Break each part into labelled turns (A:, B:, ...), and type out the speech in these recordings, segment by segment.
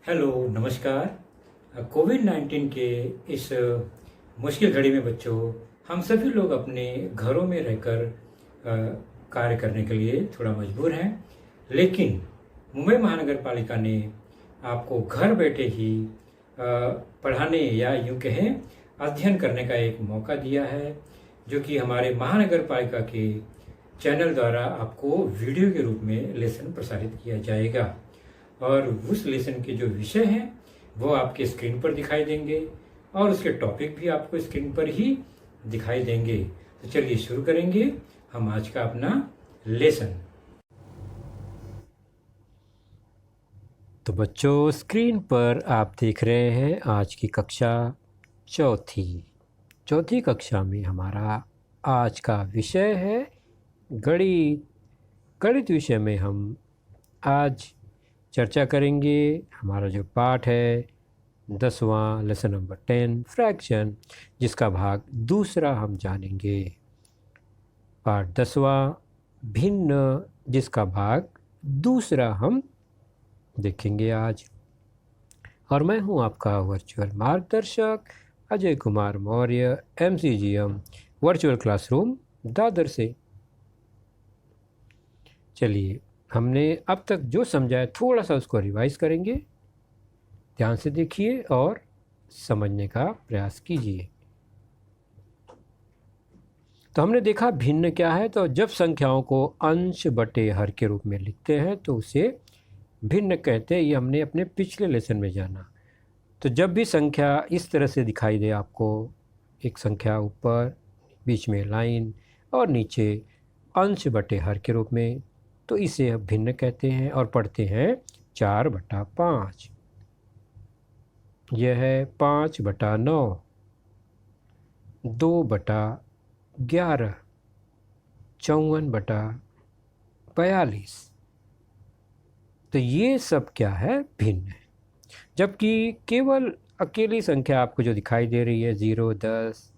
A: Hello, नमस्कार। कोविड-19 के इस मुश्किल घड़ी में बच्चों, हम सभी लोग अपने घरों में रहकर कार्य करने के लिए थोड़ा मजबूर हैं। लेकिन मुंबई महानगर पालिका ने आपको घर बैठे ही पढ़ाने या यूँ कहें अध्ययन करने का एक मौका दिया है, जो कि हमारे महानगर पालिका के चैनल द्वारा आपको वीडियो के रूप में लेसन प्रसारित किया जाएगा। और उस लेसन के जो विषय हैं वो आपके स्क्रीन पर दिखाई देंगे और उसके टॉपिक भी आपको स्क्रीन पर ही दिखाई देंगे। तो चलिए शुरू करेंगे हम आज का अपना लेसन। तो बच्चों, स्क्रीन पर आप देख रहे हैं आज की कक्षा चौथी कक्षा में हमारा आज का विषय है गणित विषय में हम आज चर्चा करेंगे। हमारा जो पाठ है 10वां लेसन नंबर 10 फ्रैक्शन, जिसका भाग दूसरा हम जानेंगे। पाठ 10वां भिन्न, जिसका भाग दूसरा हम देखेंगे आज। और मैं हूं आपका वर्चुअल मार्गदर्शक Ajay Kumar Maurya, MCGM virtual classroom Dadar से। चलिए, हमने अब तक जो समझा है थोड़ा सा उसको रिवाइज करेंगे। ध्यान से देखिए और समझने का प्रयास कीजिए। तो हमने देखा भिन्न क्या है। तो जब संख्याओं को अंश बटे हर के रूप में लिखते हैं तो उसे भिन्न कहते हैं। ये हमने अपने पिछले लेसन में जाना। तो जब भी संख्या इस तरह से दिखाई दे आपको, एक संख्या ऊपर, बीच में लाइन और नीचे अंश बटे हर के रूप में, तो इसे भिन्न कहते हैं। और पढ़ते हैं 4/5। यह है 5/9, 2/11, 54/42। तो ये सब क्या है? भिन्न है। जबकि केवल अकेली संख्या आपको जो दिखाई दे रही है 0, 10,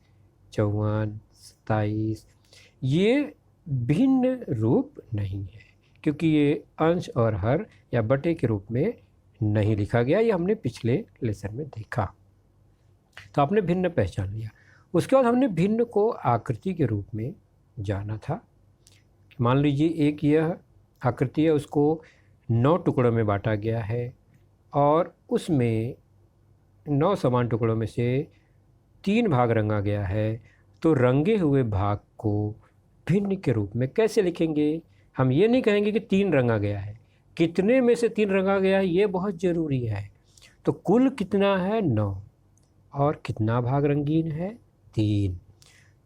A: 54, 27, ये भिन्न रूप नहीं है, क्योंकि ये अंश और हर या बटे के रूप में नहीं लिखा गया। ये हमने पिछले लेसन में देखा। तो आपने भिन्न पहचान लिया। उसके बाद हमने भिन्न को आकृति के रूप में जाना था। मान लीजिए एक यह आकृति है, उसको 9 टुकड़ों में बांटा गया है और उसमें 9 समान टुकड़ों में से 3 भाग रंगा गया है। तो रंगे हुए भाग को भिन्न के रूप में कैसे लिखेंगे? हम ये नहीं कहेंगे कि 3 रंगा गया है, कितने में से 3 रंगा गया है ये बहुत ज़रूरी है। तो कुल कितना है? 9। और कितना भाग रंगीन है? 3।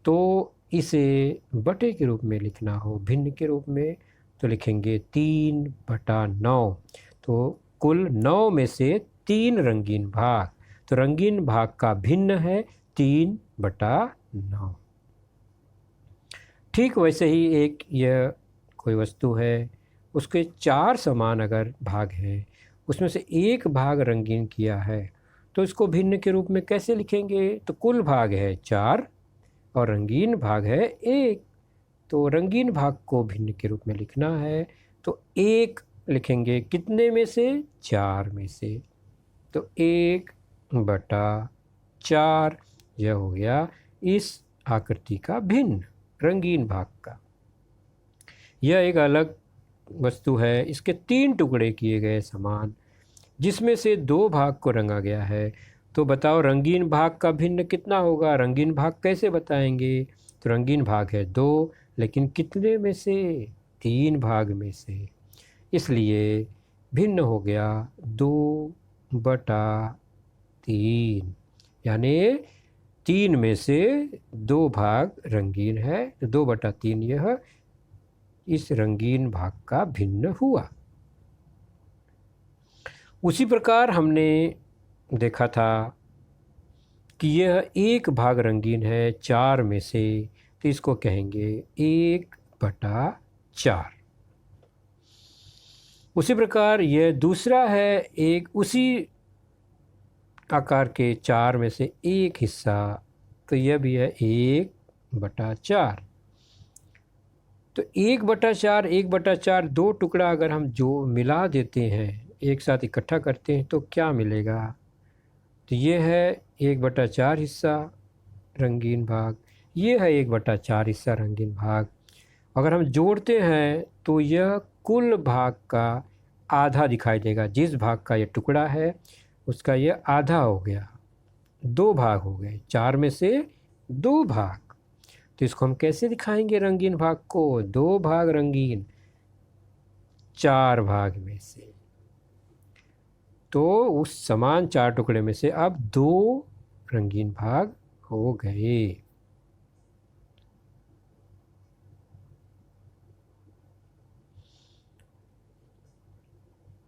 A: तो इसे बटे के रूप में लिखना हो, भिन्न के रूप में, तो लिखेंगे 3/9। तो कुल 9 में से 3 रंगीन भाग, तो रंगीन भाग का भिन्न है 3/9। ठीक वैसे ही एक यह कोई वस्तु है, उसके 4 समान अगर भाग हैं, उसमें से एक भाग रंगीन किया है, तो इसको भिन्न के रूप में कैसे लिखेंगे? तो कुल भाग है 4 और रंगीन भाग है 1। तो रंगीन भाग को भिन्न के रूप में लिखना है तो 1 लिखेंगे, कितने में से? 4 में से। तो 1/4 यह हो गया इस आकृति का भिन्न, रंगीन भाग का। यह एक अलग वस्तु है, इसके 3 टुकड़े किए गए समान, जिसमें से 2 भाग को रंगा गया है। तो बताओ रंगीन भाग का भिन्न कितना होगा? रंगीन भाग कैसे बताएंगे? तो रंगीन भाग है 2, लेकिन कितने में से? 3 भाग में से। इसलिए भिन्न हो गया 2/3, यानी 3 में से 2 भाग रंगीन है, तो 2/3 यह इस रंगीन भाग का भिन्न हुआ। उसी प्रकार हमने देखा था कि यह एक भाग रंगीन है 4 में से, तो इसको कहेंगे 1/4। उसी प्रकार यह दूसरा है, एक उसी आकार के 4 में से एक हिस्सा, तो यह भी है 1/4। तो 1/4 1/4 दो टुकड़ा अगर हम जो मिला देते हैं एक साथ इकट्ठा करते हैं तो क्या मिलेगा? तो ये है 1/4 हिस्सा रंगीन भाग, ये है 1/4 हिस्सा रंगीन भाग। अगर हम जोड़ते हैं तो यह कुल भाग का आधा दिखाई देगा। जिस भाग का ये टुकड़ा है उसका ये आधा हो गया, 2 भाग हो गए, 4 में से 2 भाग। तो इसको हम कैसे दिखाएंगे रंगीन भाग को? 2 भाग रंगीन 4 भाग में से। तो उस समान 4 टुकड़े में से अब 2 रंगीन भाग हो गए।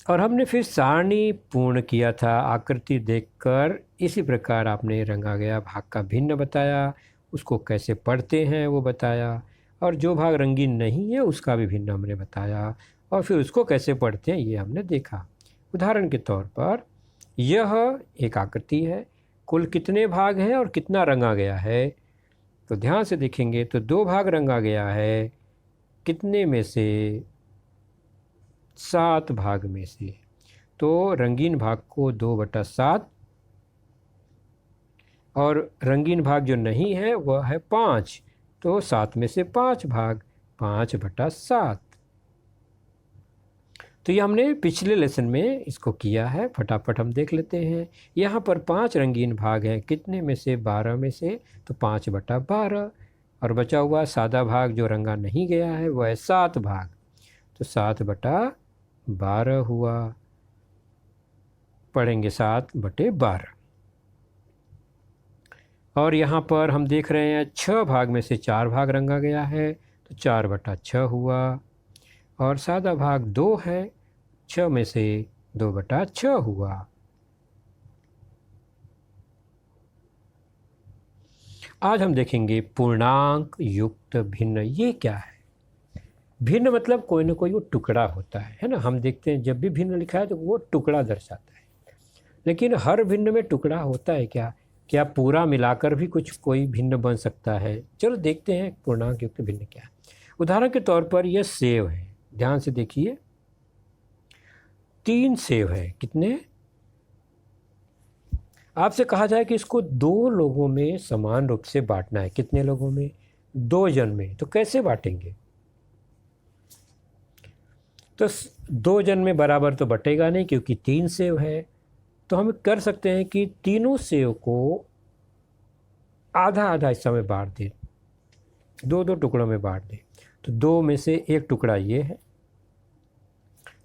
A: और हमने फिर सारणी पूर्ण किया था। आकृति देखकर इसी प्रकार आपने रंगा गया भाग का भिन्न बताया, उसको कैसे पढ़ते हैं वो बताया, और जो भाग रंगीन नहीं है उसका भी भिन्न हमने बताया, और फिर उसको कैसे पढ़ते हैं ये हमने देखा। उदाहरण के तौर पर यह एक आकृति है, कुल कितने भाग हैं और कितना रंगा गया है? तो ध्यान से देखेंगे तो 2 भाग रंगा गया है, कितने में से? 7 भाग में से। तो रंगीन भाग को 2/7, और रंगीन भाग जो नहीं है वह है 5, तो 7 में से 5 भाग, 5/7। तो ये हमने पिछले लेसन में इसको किया है, फटाफट हम देख लेते हैं। यहाँ पर 5 रंगीन भाग हैं, कितने में से? 12 में से, तो 5/12, और बचा हुआ सादा भाग जो रंगा नहीं गया है वह है 7 भाग, तो 7/12 हुआ। पढ़ेंगे 7/12। और यहाँ पर हम देख रहे हैं 6 भाग में से 4 भाग रंगा गया है, तो 4/6 हुआ, और सादा भाग 2 है, 6 में से 2/6 हुआ। आज हम देखेंगे पूर्णांक युक्त भिन्न। ये क्या है? भिन्न मतलब कोई ना कोई वो टुकड़ा होता है ना। हम देखते हैं जब भी भिन्न लिखा है तो वो टुकड़ा दर्शाता है, लेकिन हर भिन्न में टुकड़ा होता है क्या? क्या पूरा मिलाकर भी कुछ कोई भिन्न बन सकता है? चलो देखते हैं पूर्णांक युक्त भिन्न क्या है। उदाहरण के तौर पर यह सेव है, ध्यान से देखिए, 3 सेव है। कितने? आपसे कहा जाए कि इसको 2 लोगों में समान रूप से बांटना है। कितने लोगों में? 2 जन में। तो कैसे बांटेंगे? तो 2 जन में बराबर तो बटेगा नहीं, क्योंकि 3 सेव है। तो हम कर सकते हैं कि तीनों सेव को आधा आधा हिस्सा में बांट दें, 2-2 टुकड़ों में बांट दें। तो 2 में से 1 टुकड़ा ये है,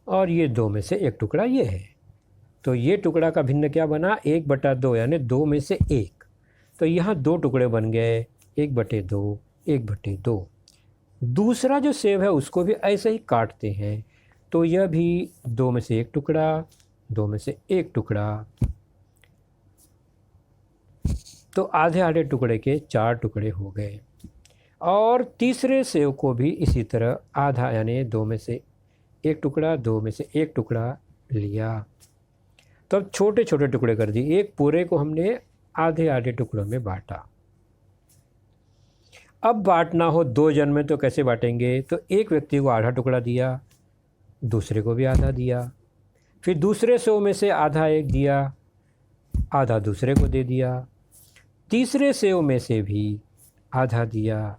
A: और ये 2 में से 1 टुकड़ा ये है। तो ये टुकड़ा का भिन्न क्या बना? 1/2, यानी 2 में से 1। तो यहाँ 2 टुकड़े बन गए, 1/2, 1/2। दूसरा जो सेव है उसको भी ऐसे ही काटते हैं, तो यह भी 2 में से 1 टुकड़ा, 2 में से 1 टुकड़ा। तो आधे आधे टुकड़े के 4 टुकड़े हो गए। और तीसरे सेव को भी इसी तरह आधा, यानी 2 में से 1 टुकड़ा, 2 में से 1 टुकड़ा लिया। तो अब छोटे छोटे टुकड़े कर दिए। एक पूरे को हमने आधे आधे टुकड़ों में बांटा। अब बांटना हो 2 जन में तो कैसे बांटेंगे? तो एक व्यक्ति को आधा टुकड़ा दिया, दूसरे को भी आधा दिया, फिर दूसरे सेव में से आधा एक दिया, आधा दूसरे को दे दिया, तीसरे सेव में से भी आधा दिया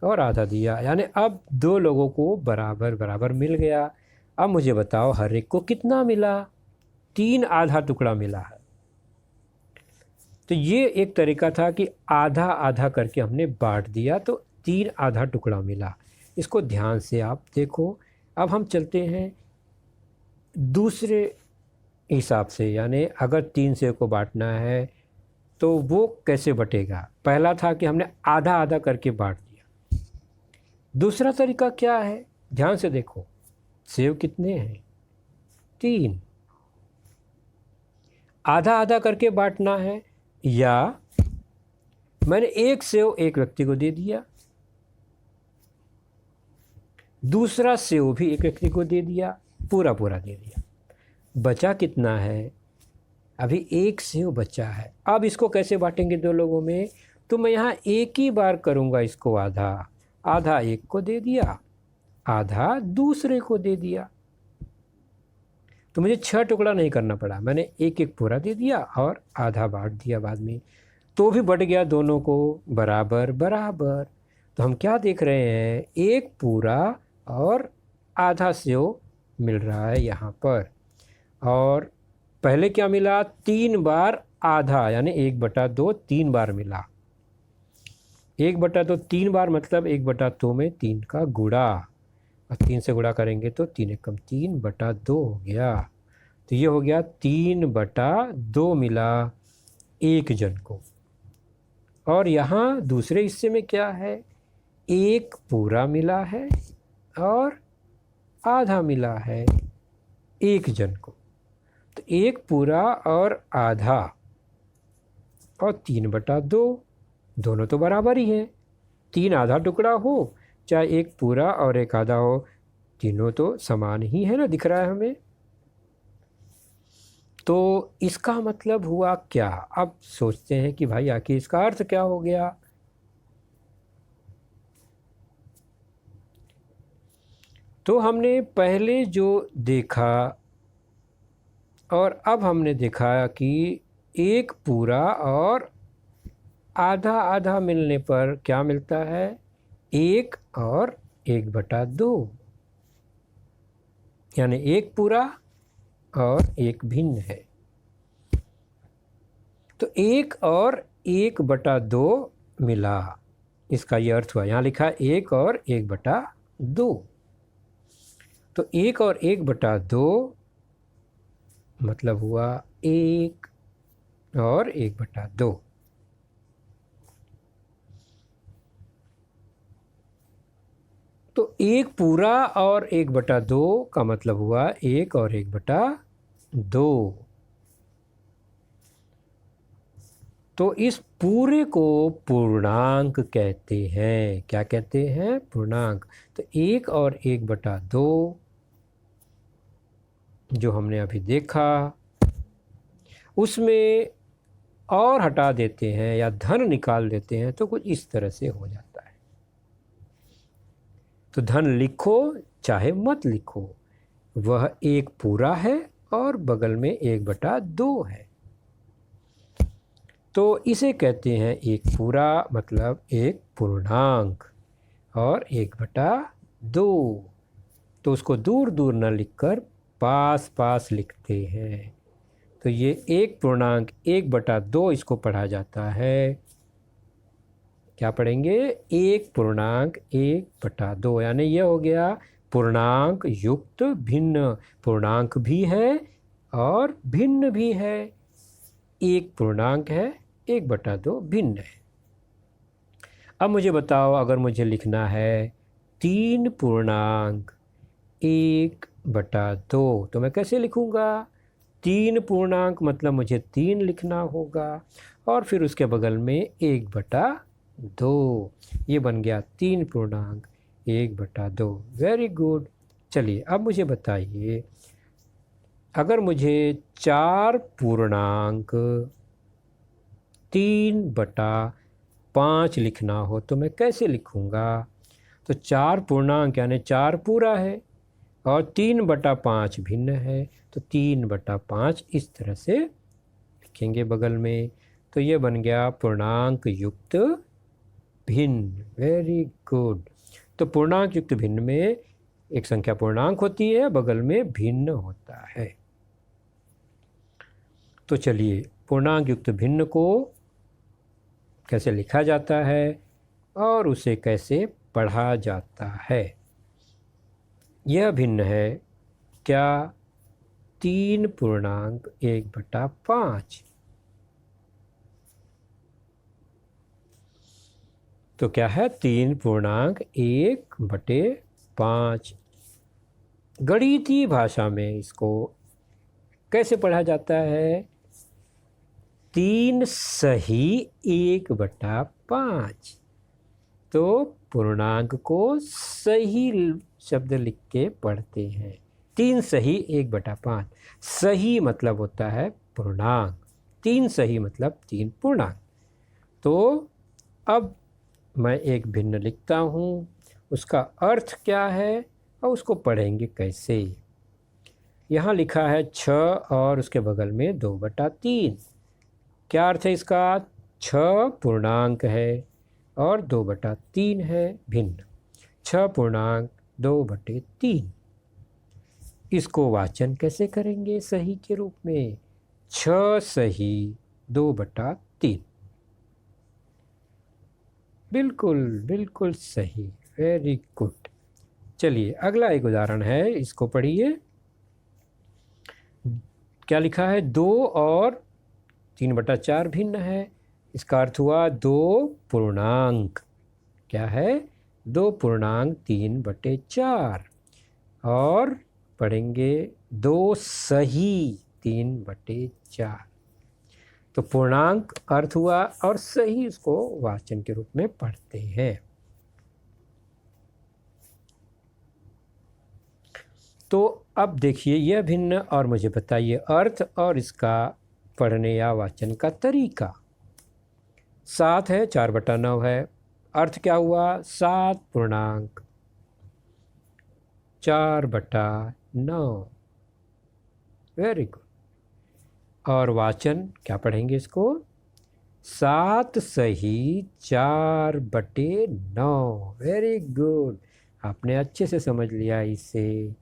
A: और आधा दिया, यानी अब 2 लोगों को बराबर बराबर मिल गया। अब मुझे बताओ हर एक को कितना मिला? 3 आधा टुकड़ा मिला है। तो ये एक तरीका था कि आधा आधा करके हमने बांट दिया, तो 3 आधा टुकड़ा मिला। इसको ध्यान से आप देखो। अब हम चलते हैं दूसरे हिसाब से, यानी अगर 3 सेव को बांटना है तो वो कैसे बटेगा? पहला था कि हमने आधा आधा करके बांट दिया। दूसरा तरीका क्या है? ध्यान से देखो, सेव कितने हैं? 3। आधा आधा करके बांटना है, या मैंने एक सेव एक व्यक्ति को दे दिया, दूसरा सेव भी एक व्यक्ति को दे दिया, पूरा पूरा दे दिया। बचा कितना है? अभी 1 सेव बचा है। अब इसको कैसे बांटेंगे 2 लोगों में? तो मैं यहाँ एक ही बार करूँगा इसको आधा। आधा एक को दे दिया, आधा दूसरे को दे दिया। तो मुझे 6 टुकड़ा नहीं करना पड़ा, मैंने एक एक पूरा दे दिया और आधा बांट दिया बाद में, तो भी बढ़ गया दोनों को बराबर बराबर। तो हम क्या देख रहे हैं, एक पूरा और आधा सेव मिल रहा है यहाँ पर। और पहले क्या मिला, 3 बार आधा, यानी 1/2 3 बार मिला। 1/2 3 बार मतलब 1/2 में 3 का गुणा, और 3 से गुणा करेंगे तो 3 एकम 3/2 हो गया। तो ये हो गया 3/2 मिला एक जन को। और यहाँ दूसरे हिस्से में क्या है, एक पूरा मिला है और आधा मिला है एक जन को। तो एक पूरा और आधा और 3/2, दोनों तो बराबर ही हैं। 3 आधा टुकड़ा हो चाहे एक पूरा और एक आधा हो, तीनों तो समान ही है ना, दिख रहा है हमें। तो इसका मतलब हुआ क्या। अब सोचते हैं कि भाई आखिर इसका अर्थ क्या हो गया। तो हमने पहले जो देखा और अब हमने देखा कि एक पूरा और आधा आधा मिलने पर क्या मिलता है, 1 और 1/2, यानी एक पूरा और एक भिन्न है। तो 1 और 1/2 मिला, इसका ये अर्थ हुआ। यहाँ लिखा 1 और 1/2। तो 1 और 1/2 मतलब हुआ 1 और 1/2। तो 1 पूरा और 1/2 का मतलब हुआ 1 और 1/2। तो इस पूरे को पूर्णांक कहते हैं। क्या कहते हैं, पूर्णांक। तो 1 और 1/2 जो हमने अभी देखा, उसमें और हटा देते हैं या धन निकाल देते हैं तो कुछ इस तरह से हो जाता है। तो धन लिखो चाहे मत लिखो, वह एक पूरा है और बगल में 1/2 है। तो इसे कहते हैं एक पूरा मतलब एक पूर्णांक और 1/2। तो उसको दूर दूर न लिखकर पास पास लिखते हैं। तो ये एक पूर्णांक 1/2 इसको पढ़ा जाता है। क्या पढ़ेंगे, एक पूर्णांक 1/2, यानी ये हो गया पूर्णांक युक्त भिन्न। पूर्णांक भी है और भिन्न भी है। एक पूर्णांक है, 1/2 भिन्न है। अब मुझे बताओ, अगर मुझे लिखना है 3 पूर्णांक 1/2 तो मैं कैसे लिखूँगा। 3 पूर्णांक मतलब मुझे 3 लिखना होगा और फिर उसके बगल में 1/2। ये बन गया 3 पूर्णांक 1/2। Very good. चलिए अब मुझे बताइए, अगर मुझे 4 पूर्णांक 3/5 लिखना हो तो मैं कैसे लिखूँगा। तो 4 पूर्णांक यानी 4 पूरा है और 3/5 भिन्न है, तो 3/5 इस तरह से लिखेंगे बगल में। तो ये बन गया पूर्णांक युक्त भिन्न। Very good. तो पूर्णांक युक्त भिन्न में एक संख्या पूर्णांक होती है, बगल में भिन्न होता है। तो चलिए पूर्णांक युक्त भिन्न को कैसे लिखा जाता है और उसे कैसे पढ़ा जाता है। यह भिन्न है क्या, 3 पूर्णांक 1/5। तो क्या है, 3 पूर्णांक 1/5। गणितीय भाषा में इसको कैसे पढ़ा जाता है, 3 सही 1/5। तो पूर्णांक को सही शब्द लिख के पढ़ते हैं। 3 सही 1/5। सही मतलब होता है पूर्णांक, 3 सही मतलब 3 पूर्णांक। तो अब मैं एक भिन्न लिखता हूँ, उसका अर्थ क्या है और उसको पढ़ेंगे कैसे। यहाँ लिखा है 6 और उसके बगल में 2/3। क्या अर्थ है इसका? 6 पूर्णांक है और 2/3 है भिन्न। 6 पूर्णांक 2/3। इसको वाचन कैसे करेंगे सही के रूप में? 6 सही 2/3। बिल्कुल बिल्कुल सही, वेरी गुड। चलिए अगला एक उदाहरण है, इसको पढ़िए। क्या लिखा है? 2 और 3/4 भिन्न है। इसका अर्थ हुआ 2 पूर्णांक। क्या है? 2 पूर्णांक 3/4। और पढ़ेंगे 2 सही 3/4। तो पूर्णांक अर्थ हुआ और सही उसको वाचन के रूप में पढ़ते हैं। तो अब देखिए यह भिन्न, और मुझे बताइए अर्थ और इसका पढ़ने या वाचन का तरीका। 7 है, 4/9 है। अर्थ क्या हुआ? 7 पूर्णांक 4/9। Very good. और वाचन क्या पढ़ेंगे इसको? 7 सही 4/9। वेरी गुड, आपने अच्छे से समझ लिया इसे।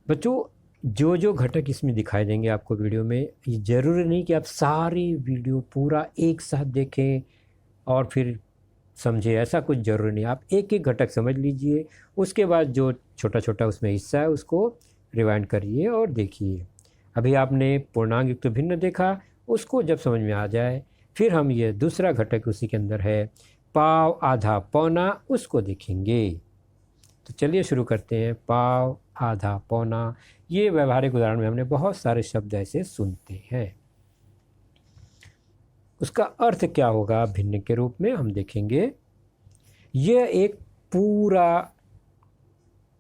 A: बच्चों जो जो घटक इसमें दिखाई देंगे आपको वीडियो में, ये ज़रूरी नहीं कि आप सारी वीडियो पूरा एक साथ देखें और फिर समझे, ऐसा कुछ ज़रूरी नहीं। आप एक एक घटक समझ लीजिए, उसके बाद जो छोटा छोटा उसमें हिस्सा है उसको रिवाइंड करिए और देखिए। अभी आपने पूर्णांक युक्त भिन्न देखा, उसको जब समझ में आ जाए फिर हम ये दूसरा घटक उसी के अंदर है, पाव, आधा, पौना, उसको देखेंगे। तो चलिए शुरू करते हैं। पाव, आधा, पौना, ये व्यवहारिक उदाहरण में हमने बहुत सारे शब्द ऐसे सुनते हैं। उसका अर्थ क्या होगा भिन्न के रूप में हम देखेंगे। यह एक पूरा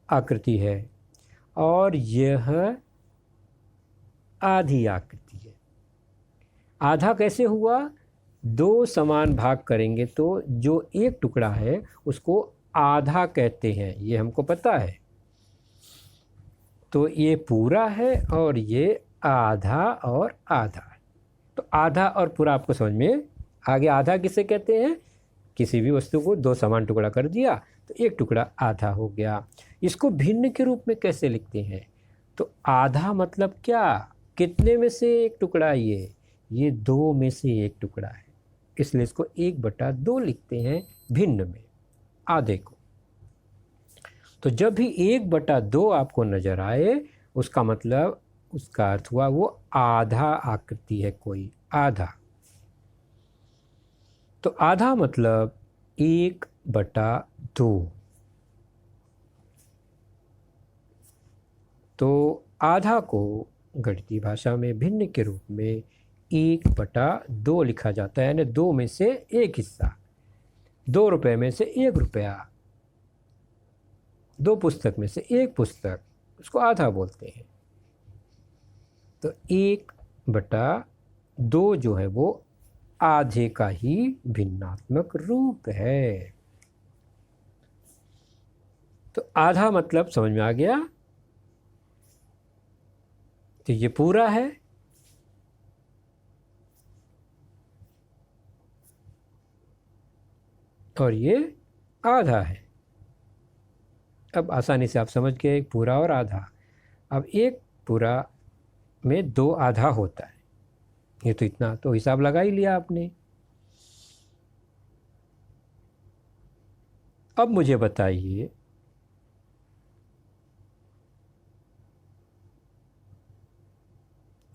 A: आकृति है और यह आधी आकृति है। आधा कैसे हुआ? 2 समान भाग करेंगे तो जो एक टुकड़ा है उसको आधा कहते हैं, ये हमको पता है। तो ये पूरा है और ये आधा और आधा। तो आधा और पूरा आपको समझ में आगे। आधा किसे कहते हैं? किसी भी वस्तु को 2 समान टुकड़ा कर दिया तो एक टुकड़ा आधा हो गया। इसको भिन्न के रूप में कैसे लिखते हैं? तो आधा मतलब क्या? कितने में से एक टुकड़ा? ये 2 में से एक टुकड़ा है, इसलिए इसको 1/2 लिखते हैं भिन्न में, आधे को। तो जब भी 1/2 आपको नजर आए उसका मतलब, उसका अर्थ हुआ वो आधा आकृति है, कोई आधा। तो आधा मतलब 1/2। तो आधा को गणितीय भाषा में भिन्न के रूप में 1/2 लिखा जाता है, यानी 2 में से एक हिस्सा। 2 रुपये में से 1 रुपया, 2 पुस्तक में से 1 पुस्तक, उसको आधा बोलते हैं। तो 1/2 जो है वो आधे का ही भिन्नात्मक रूप है। तो आधा मतलब समझ में आ गया। तो ये पूरा है और ये आधा है। अब आसानी से आप समझ गए पूरा और आधा। अब एक पूरा में 2 आधा होता है, ये तो इतना तो हिसाब लगा ही लिया आपने। अब मुझे बताइए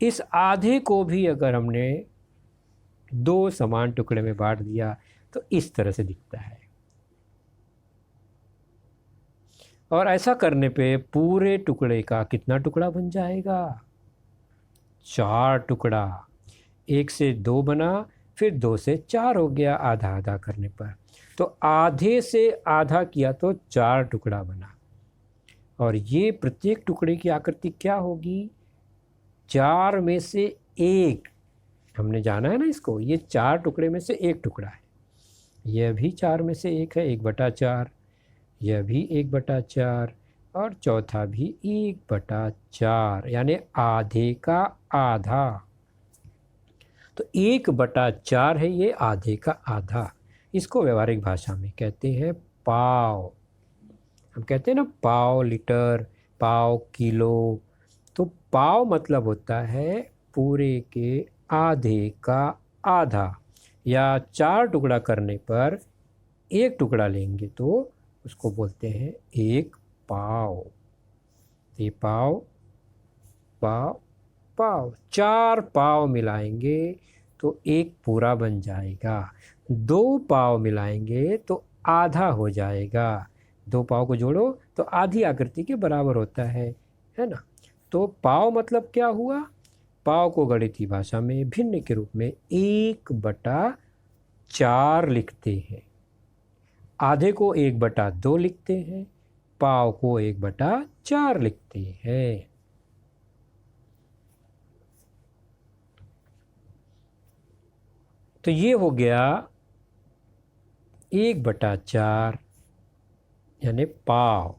A: इस आधे को भी अगर हमने 2 समान टुकड़े में बांट दिया तो इस तरह से दिखता है। और ऐसा करने पे पूरे टुकड़े का कितना टुकड़ा बन जाएगा? 4 टुकड़ा। 1 से 2 बना, फिर 2 से 4 हो गया आधा आधा करने पर। तो आधे से आधा किया तो 4 टुकड़ा बना। और ये प्रत्येक टुकड़े की आकृति क्या होगी? 4 में से 1। हमने जाना है ना इसको, ये 4 टुकड़े में से 1 टुकड़ा है। यह भी 4 में से 1 है, 1/4। यह भी 1/4, और चौथा भी 1/4 यानी आधे का आधा। तो 1/4 है ये आधे का आधा। इसको व्यवहारिक भाषा में कहते हैं पाव। हम कहते हैं ना पाव लीटर, पाव किलो। तो पाव मतलब होता है पूरे के आधे का आधा, या 4 टुकड़ा करने पर 1 टुकड़ा लेंगे तो उसको बोलते हैं 1 पाव। ये पाव पाव पाव 4 पाव मिलाएंगे तो 1 पूरा बन जाएगा। 2 पाव मिलाएंगे तो आधा हो जाएगा। 2 पाव को जोड़ो तो आधी आकृति के बराबर होता है ना। तो पाव मतलब क्या हुआ? पाव को गणितीय भाषा में भिन्न के रूप में 1/4 लिखते हैं। आधे को 1/2 लिखते हैं, पाव को 1/4 लिखते हैं। तो ये हो गया 1/4 यानी पाव।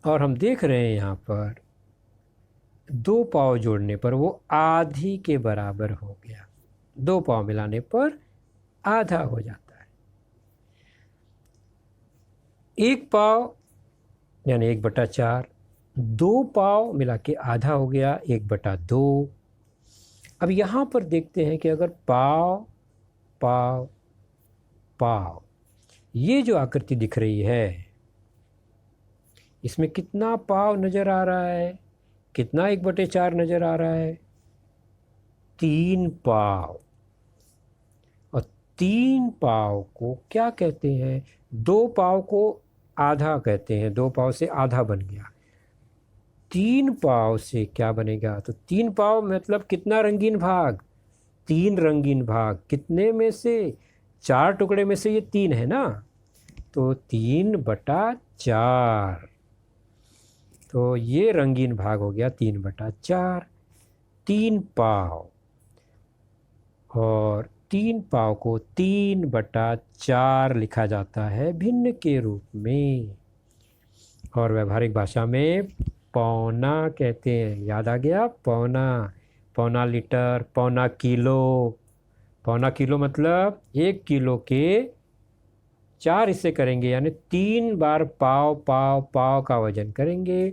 A: और हम देख रहे हैं यहाँ पर 2 पाव जोड़ने पर वो आधी के बराबर हो गया। 2 पाव मिलाने पर आधा हो जाता है। 1 पाव यानी 1/4, 2 पाव मिला के आधा हो गया 1/2। अब यहाँ पर देखते हैं कि अगर पाव पाव पाव ये जो आकृति दिख रही है, इसमें कितना पाव नज़र आ रहा है? कितना 1/4 नज़र आ रहा है? 3 पाव। और 3 पाव को क्या कहते हैं? 2 पाव को आधा कहते हैं। 2 पाव से आधा बन गया। 3 पाव से क्या बनेगा? तो 3 पाव मतलब कितना रंगीन भाग? 3 रंगीन भाग। कितने में से? 4 टुकड़े में से ये 3 है ना, तो 3/4। तो ये रंगीन भाग हो गया 3/4। 3 पाव, और 3 पाव को 3/4 लिखा जाता है भिन्न के रूप में। और व्यवहारिक भाषा में पौना कहते हैं। याद आ गया? पौना। पौना लीटर, पौना किलो। पौना किलो मतलब 1 किलो के 4 हिस्से करेंगे, यानी 3 बार पाव पाव पाव का वजन करेंगे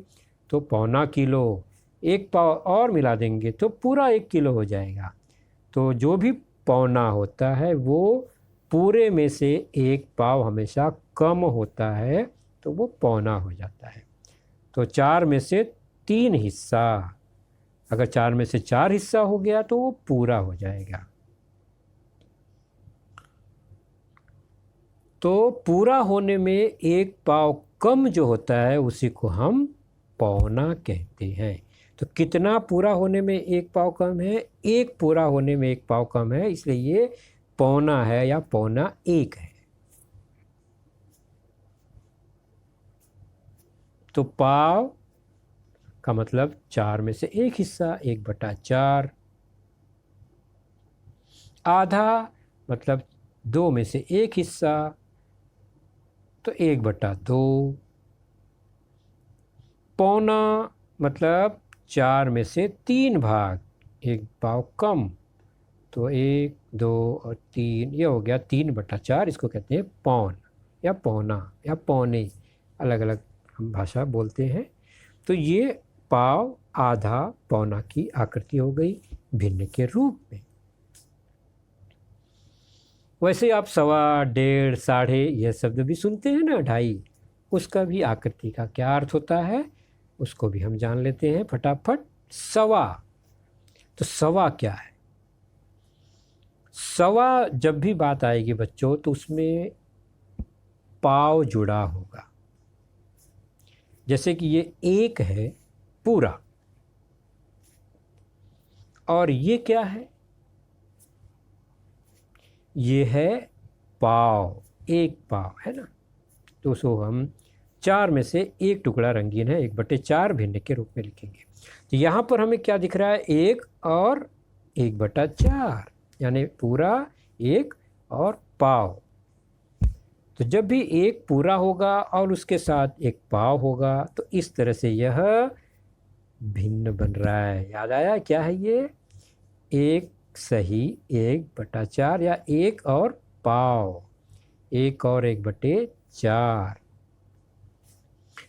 A: तो पौना किलो। 1 पाव और मिला देंगे तो पूरा 1 किलो हो जाएगा। तो जो भी पौना होता है वो पूरे में से 1 पाव हमेशा कम होता है, तो वो पौना हो जाता है। तो 4 में से 3 हिस्सा, अगर 4 में से 4 हिस्सा हो गया तो वो पूरा हो जाएगा। तो पूरा होने में 1 पाव कम जो होता है उसी को हम पौना कहते हैं। तो कितना पूरा होने में 1 पाव कम है? 1 पूरा होने में 1 पाव कम है, इसलिए ये पौना है या पौना 1 है। तो पाव का मतलब 4 में से 1 हिस्सा, 1/4। आधा मतलब 2 में से 1 हिस्सा, तो 1/2। पौना मतलब 4 में से 3 भाग, 1 पाव कम, तो 1 2 और 3, ये हो गया 3/4। इसको कहते हैं पौन या पौना या पौने, अलग अलग हम भाषा बोलते हैं। तो ये पाव, आधा, पौना की आकृति हो गई भिन्न के रूप में। वैसे आप सवा, डेढ़, साढ़े यह शब्द भी सुनते हैं ना, ढाई, उसका भी आकृति का क्या अर्थ होता है उसको भी हम जान लेते हैं फटाफट। सवा, तो सवा क्या है? सवा जब भी बात आएगी बच्चों तो उसमें पाव जुड़ा होगा। जैसे कि ये 1 है पूरा, और ये क्या है? ये है पाव, 1 पाव है ना। तो उसको हम 4 में से एक टुकड़ा रंगीन है, 1/4 भिन्न के रूप में लिखेंगे। तो यहाँ पर हमें क्या दिख रहा है, 1 और 1/4, यानी पूरा 1 और पाव। तो जब भी एक पूरा होगा और उसके साथ एक पाव होगा तो इस तरह से यह भिन्न बन रहा है। याद आया क्या है ये? 1 सही 1/4 या 1 और पाव, 1 और 1/4,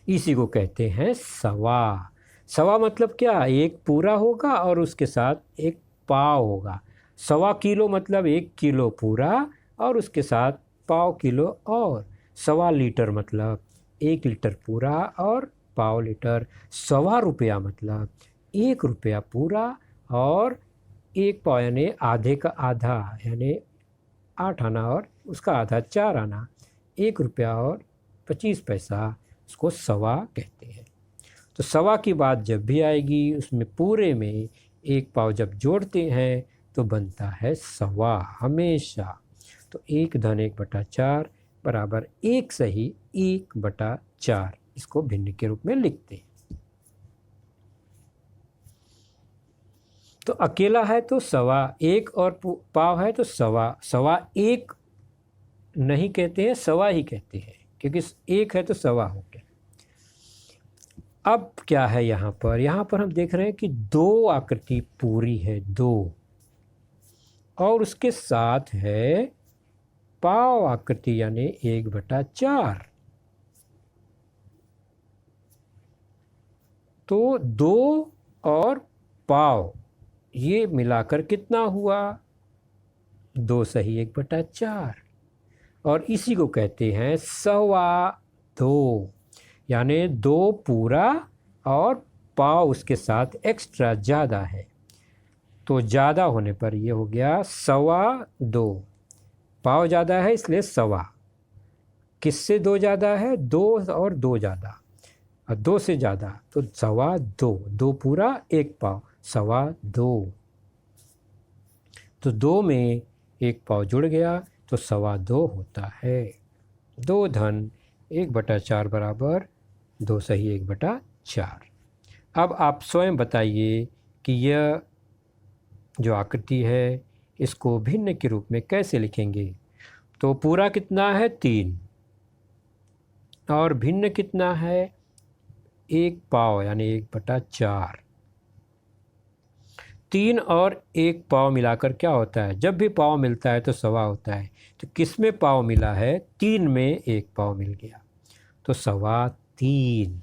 A: इसी को कहते हैं सवा। सवा मतलब क्या? एक पूरा होगा और उसके साथ एक पाव होगा। सवा किलो मतलब 1 किलो पूरा और उसके साथ पाव किलो। और सवा लीटर मतलब 1 लीटर पूरा और पाव लीटर। सवा रुपया मतलब 1 रुपया पूरा और 1 पाव, यानी आधे का आधा, यानी 8 आना और उसका आधा 4 आना, 1 रुपया और 25 पैसा, उसको सवा कहते हैं। तो सवा की बात जब भी आएगी उसमें पूरे में 1 पाव जब जोड़ते हैं तो बनता है सवा हमेशा। तो 1 धन 1/4 बराबर 1 सही 1/4, इसको भिन्न के रूप में लिखते हैं। तो अकेला है तो सवा, 1 और पाव है तो सवा। सवा 1 नहीं कहते हैं, सवा ही कहते हैं, क्योंकि 1 है तो सवा हो गया। अब क्या है यहाँ पर? यहाँ पर हम देख रहे हैं कि 2 आकृति पूरी है, 2, और उसके साथ है पाव आकृति यानी 1/4। तो 2 और पाव ये मिलाकर कितना हुआ? 2 सही 1/4, और इसी को कहते हैं सवा 2, यानी 2 पूरा और पाव उसके साथ एक्स्ट्रा ज़्यादा है। तो ज़्यादा होने पर ये हो गया सवा 2। पाव ज़्यादा है इसलिए सवा। किससे 2 ज़्यादा है? 2 और 2 ज़्यादा, और 2 से ज़्यादा तो सवा 2। 2 पूरा 1 पाव, सवा 2। तो 2 में 1 पाव जुड़ गया तो सवा 2 होता है। 2 धन 1/4 बराबर 2 सही 1/4। अब आप स्वयं बताइए कि यह जो आकृति है इसको भिन्न के रूप में कैसे लिखेंगे? तो पूरा कितना है? 3, और भिन्न कितना है? 1 पाव यानी 1/4। 3 और 1 पाव मिलाकर क्या होता है? जब भी पाव मिलता है तो सवा होता है। तो किस में पाव मिला है? 3 में 1 पाव मिल गया तो सवा 3।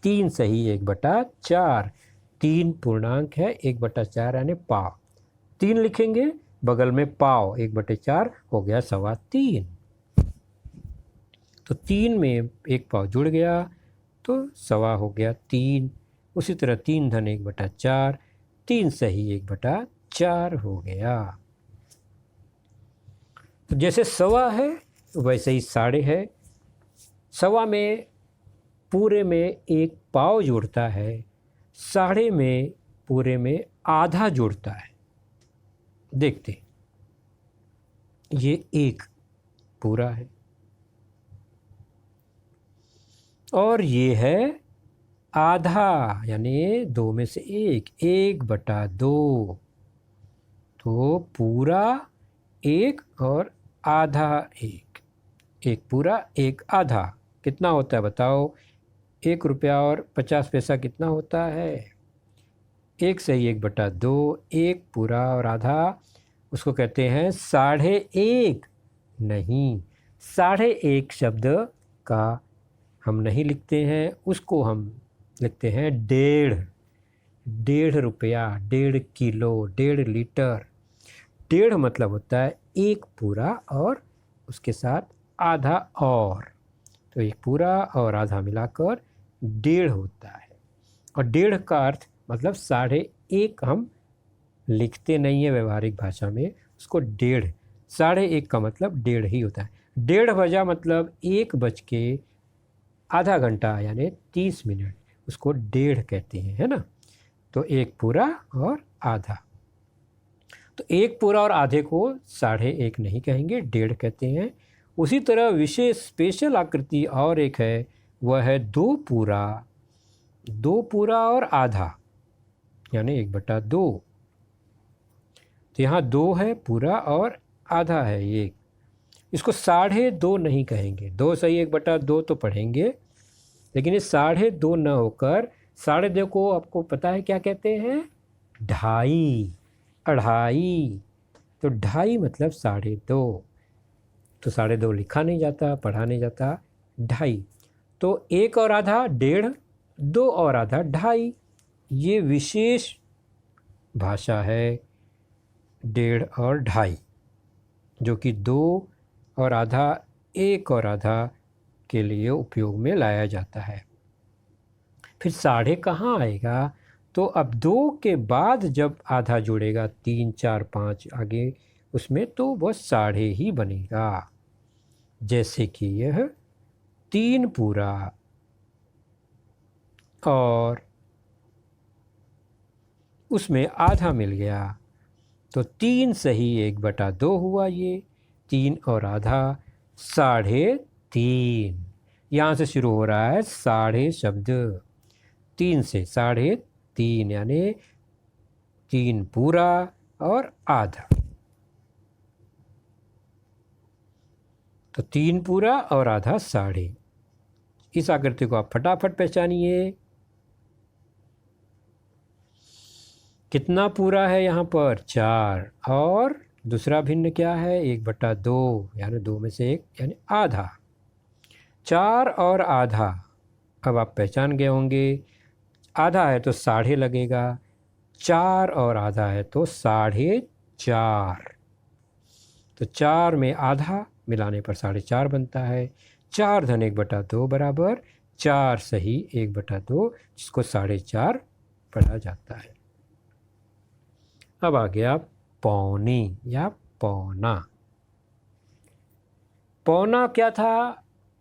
A: 3 सही 1/4। 3 पूर्णांक है, 1/4 यानी पाव। 3 लिखेंगे, बगल में पाव, 1/4 हो गया सवा 3। तो 3 में 1 पाव जुड़ गया तो सवा हो गया 3। उसी तरह 3 धन 1/4, 3 सही 1/4 हो गया। तो जैसे सवा है वैसे ही साढ़े है। सवा में पूरे में 1 पाव जुड़ता है, साढ़े में पूरे में आधा जुड़ता है। देखते, ये 1 पूरा है और ये है आधा, यानी 2 में से 1, 1/2। तो पूरा 1 और आधा 1, 1 पूरा 1 आधा कितना होता है बताओ? 1 रुपया और 50 पैसा कितना होता है? 1 सही 1/2। 1 पूरा और आधा उसको कहते हैं 1.5। नहीं, 1.5 शब्द का हम नहीं लिखते हैं, उसको हम लिखते हैं 1.5। 1.5 रुपया, 1.5 किलो, 1.5 लीटर। 1.5 मतलब होता है 1 पूरा और उसके साथ आधा और, तो 1 पूरा और आधा मिलाकर 1.5 होता है। और 1.5 का अर्थ मतलब 1.5 हम लिखते नहीं है व्यवहारिक भाषा में, उसको 1.5। 1.5 का मतलब 1.5 ही होता है। 1.5 बजा मतलब 1 बज के आधा घंटा यानी 30 मिनट, उसको 1.5 कहते हैं, है ना। तो 1 पूरा और आधा, तो 1 पूरा और आधे को 1.5 नहीं कहेंगे, 1.5 कहते हैं। उसी तरह विशेष स्पेशल आकृति और एक है वह है 2 पूरा, 2 पूरा और आधा, यानी 1/2। तो यहाँ 2 है पूरा और आधा है ये। इसको 2.5 नहीं कहेंगे, 2 सही 1/2 तो पढ़ेंगे, लेकिन ये 2.5 न होकर 2.5 को आपको पता है क्या कहते हैं? ढाई, अढ़ाई। तो ढाई मतलब 2.5। तो 2.5 लिखा नहीं जाता, पढ़ा नहीं जाता, ढाई। तो 1 और आधा 1.5, 2 और आधा 2.5। ये विशेष भाषा है 1.5 और 2.5, जो कि 2 और आधा, 1 और आधा के लिए उपयोग में लाया जाता है। फिर 2.5 कहाँ आएगा? तो अब 2 के बाद जब आधा जुड़ेगा 3, 4, 5 आगे उसमें, तो वह 2.5 ही बनेगा। जैसे कि यह 3 पूरा और उसमें आधा मिल गया, तो 3 सही 1/2 हुआ। ये 3 और आधा 3.5। यहाँ से शुरू हो रहा है 2.5 शब्द, 3 से 3.5, यानी 3 पूरा और आधा। तो 3 पूरा और आधा 2.5। इस आकृति को आप फटाफट पहचानिए। कितना पूरा है यहाँ पर? 4। और दूसरा भिन्न क्या है? 1/2, यानी 2 में से 1, यानी आधा। 4 और आधा अब आप पहचान गए होंगे। आधा है तो 2.5 लगेगा, 4 और आधा है तो 4.5। तो 4 में आधा मिलाने पर 4.5 बनता है। 4 धन 1/2 बराबर 4 सही 1/2, जिसको 4.5 पढ़ा जाता है। अब आ गया पौनी या पौना। पौना क्या था?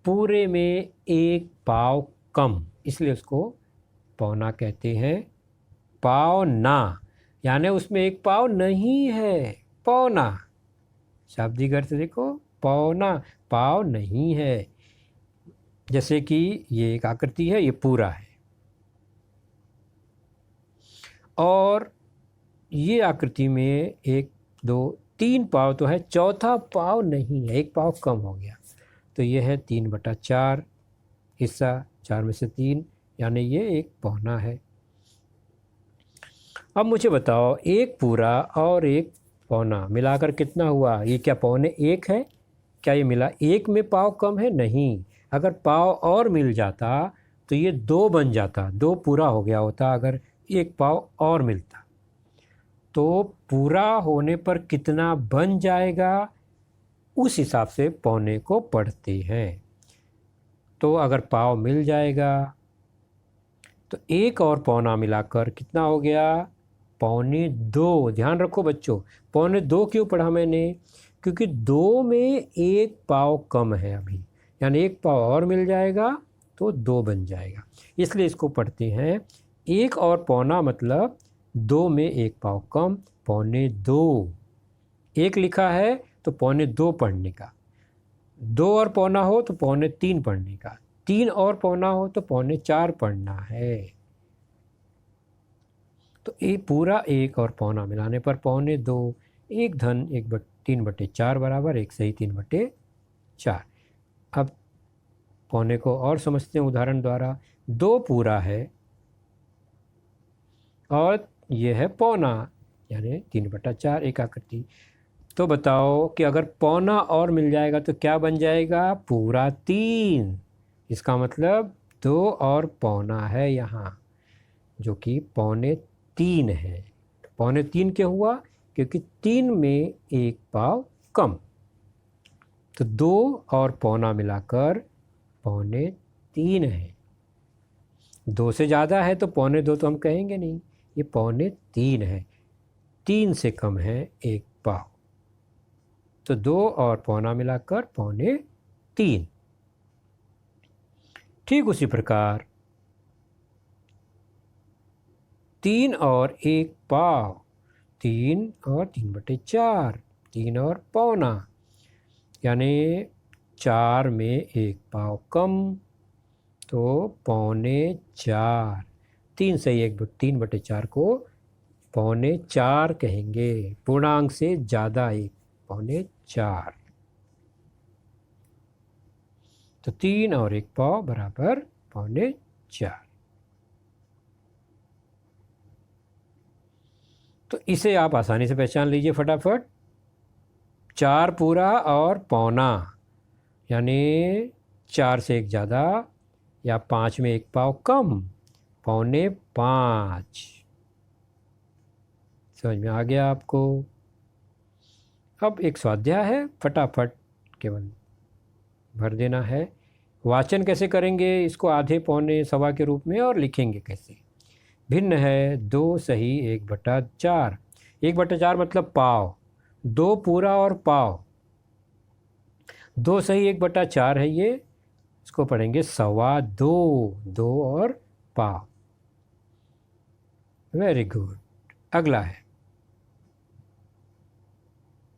A: पूरे में 1 पाव कम, इसलिए उसको पौना कहते हैं। पौना यानी उसमें 1 पाव नहीं है, पौना। शाब्दिक अर्थ देखो, पौना, पाव नहीं है। जैसे कि ये एक आकृति है, ये पूरा है, और ये आकृति में 1, 2, 3 पाव तो है, चौथा पाव नहीं है, 1 पाव कम हो गया। तो ये है 3/4 हिस्सा, 4 में से 3, यानी ये 1 पौना है। अब मुझे बताओ, 1 पूरा और 1 पौना मिलाकर कितना हुआ? ये क्या 1.25 है? क्या ये मिला 1 में पाव कम है? नहीं। अगर पाव और मिल जाता तो ये 2 बन जाता, 2 पूरा हो गया होता अगर 1 पाव और मिलता। तो पूरा होने पर कितना बन जाएगा, उस हिसाब से पौने को पढ़ते हैं। तो अगर पाव मिल जाएगा तो 1 और पौना मिलाकर कितना हो गया? 1.25। ध्यान रखो बच्चों, 1.25 क्यों पढ़ा मैंने? क्योंकि 2 में 1 पाव कम है अभी, यानी 1 पाव और मिल जाएगा तो 2 बन जाएगा। इसलिए इसको पढ़ते हैं 1 और पौना, मतलब 2 में 1 पाव कम, 1.25। 1 लिखा है तो 1.25 पढ़ने का, 2 और पौना हो तो 3.25 पढ़ने का, 3 और पौना हो तो 4.25 पढ़ना है। तो ये पूरा 1 और पौना मिलाने पर 1.25, 1 धन 3/4 बराबर 1 सही 3/4। अब पौने को और समझते हैं उदाहरण द्वारा। 2 पूरा है और ये है पौना, यानी 3/4 एक आकृति। तो बताओ कि अगर पौना और मिल जाएगा तो क्या बन जाएगा? पूरा 3। इसका मतलब 2 और पौना है यहाँ, जो कि 3.25 है। 3.25 क्यों हुआ? क्योंकि 3 में 1 पाव कम। तो 2 और पौना मिलाकर 3.25 है। 2 से ज़्यादा है तो 2.25 तो हम कहेंगे नहीं, ये 3.25 है। 3 से कम है 1 पाव, तो 2 और पौना मिलाकर 3.25। ठीक उसी प्रकार 3 और 1 पाव, 3 और 3/4, 3 और पौना, यानी 4 में 1 पाव कम, तो 3.25, 3 सही 3/4 को 3.25 कहेंगे। पूर्णांक से ज़्यादा 1, 3.25। तो 3 और 1 पाव बराबर 3.25। तो इसे आप आसानी से पहचान लीजिए फटाफट। 4 पूरा और पौना, यानी 4 से 1 ज़्यादा या 5 में 1 पाव कम, 4.25। समझ में आ गया आपको? अब एक स्वाध्याय है, फटाफट केवल भर देना है। वाचन कैसे करेंगे इसको? आधे, पौने, सवा के रूप में, और लिखेंगे कैसे? भिन्न है 2 सही 1/4। 1/4 मतलब पाव, 2 पूरा और पाव। 2 सही 1/4 है ये, इसको पढ़ेंगे 2.25, 2 और पाव। Very good. अगला है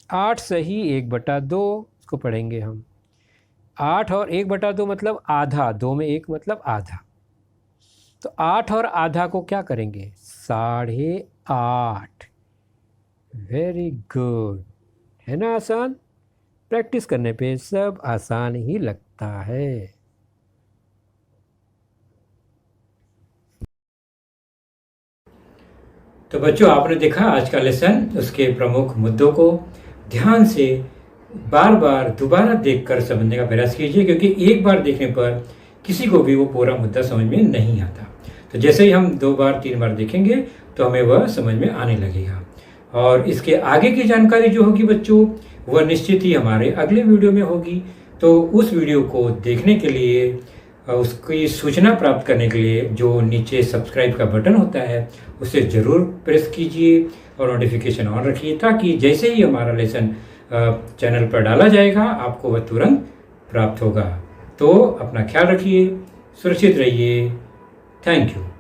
A: 8 सही 1/2, इसको पढ़ेंगे हम 8 और 1/2 मतलब आधा, 2 में 1 मतलब आधा। तो 8 और आधा को क्या करेंगे? 8.5। वेरी गुड, है ना आसान? प्रैक्टिस करने पे सब आसान ही लगता है। तो बच्चों, आपने देखा आज का लेसन, उसके प्रमुख मुद्दों को ध्यान से बार बार दोबारा देखकर समझने का प्रयास कीजिए, क्योंकि एक बार देखने पर किसी को भी वो पूरा मुद्दा समझ में नहीं आता। तो जैसे ही हम 2 बार 3 बार देखेंगे तो हमें वह समझ में आने लगेगा। और इसके आगे की जानकारी जो होगी बच्चों, वह निश्चित ही हमारे अगले वीडियो में होगी। तो उस वीडियो को देखने के लिए, उसकी सूचना प्राप्त करने के लिए जो नीचे सब्सक्राइब का बटन होता है उसे ज़रूर प्रेस कीजिए और नोटिफिकेशन ऑन रखिए, ताकि जैसे ही हमारा लेसन चैनल पर डाला जाएगा आपको वह तुरंत प्राप्त होगा। तो अपना ख्याल रखिए, सुरक्षित रहिए। Thank you.